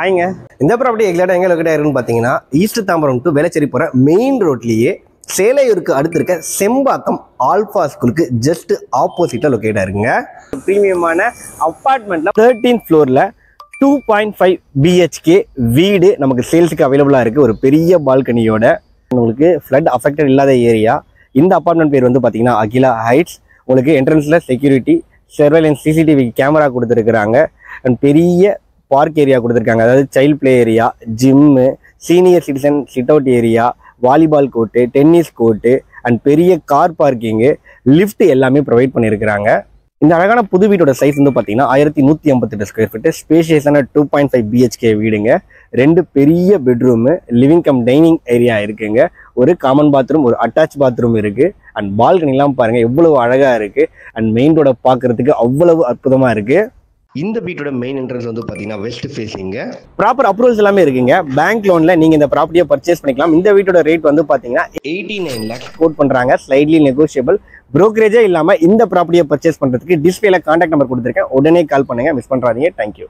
ஹாய்ங்க. இந்த ப்ராப்பர்ட்டி எக்ஸாக்டாக எங்கே லொக்கேட் ஆயிருக்குன்னு பார்த்தீங்கன்னா ஈஸ்ட் தாம்பரம் டு வேளச்சேரி போகிற மெயின் ரோட்லேயே சேலையூருக்கு அடுத்து இருக்க செம்பாக்கம் ஆல்ஃபா ஸ்கூலுக்கு ஜஸ்ட் ஆப்போசிட்டாக லொக்கேட் ஆயிருக்குங்க. ப்ரீமியமான அப்பார்ட்மெண்ட்டில் 13th ஃப்ளோரில் 2.5 BHK வீடு நமக்கு சேல்ஸுக்கு அவைலபிளாக இருக்குது. ஒரு பெரிய பால்கனியோட உங்களுக்கு ஃப்ளட் அஃபெக்டட் இல்லாத ஏரியா. இந்த அப்பார்ட்மெண்ட் பேர் வந்து பார்த்தீங்கன்னா அகிலா ஹைட்ஸ். உங்களுக்கு என்ட்ரன்ஸில் செக்யூரிட்டி, சர்வேலன்ஸ், CCTV கேமரா கொடுத்துருக்குறாங்க. அண்ட் பெரிய பார்க் ஏரியா கொடுத்துருக்காங்க. அதாவது child play area, gym, senior citizen sit out area, volleyball court, tennis court and பெரிய கார் பார்க்கிங்கு, லிஃப்ட் எல்லாமே ப்ரொவைட் பண்ணியிருக்கிறாங்க. இந்த அழகான புது வீட்டோட சைஸ் வந்து பார்த்தீங்கன்னா 1158 ஸ்கொயர் ஃபீட்டு, ஸ்பேஷியஸான 2.5 BHK வீடுங்க. 2 பெரிய bedroom, living come dining area இருக்குங்க. ஒரு காமன் பாத்ரூம், ஒரு அட்டாச் பாத்ரூம் இருக்குது. அண்ட் பால்கனிலாம் பாருங்கள் எவ்வளவு அழகாக இருக்குது. அண்ட் மெயின் ரோட பார்க்குறதுக்கு அவ்வளவு அற்புதமாக இருக்குது. இந்த வீட்டோட மெயின் என்ட்ரன்ஸ் வந்து பார்த்தீங்கன்னா வெஸ்ட் ஃபேஸிங்க. ப்ராப்பர் அப்ரூவல்ஸ் எல்லாமே இருக்குங்க. பேங்க் லோனில் நீங்கள் இந்த ப்ராப்பர்ட்டியை பர்ச்சேஸ் பண்ணிக்கலாம். இந்த வீட்டோட ரேட் வந்து பார்த்தீங்கன்னா 89 lakhs கோட் பண்ணுறாங்க. Slightly negotiable. ப்ரோக்கரேஜே இல்லாமல் இந்த ப்ராப்பர்ட்டியை பர்ச்சேஸ் பண்ணுறதுக்கு டிஸ்பிளேல கான்டாக்ட் நம்பர் கொடுத்துருக்கேன். உடனே கால் பண்ணுங்கள், மிஸ் பண்ணுறாதீங்க. தேங்க்யூ.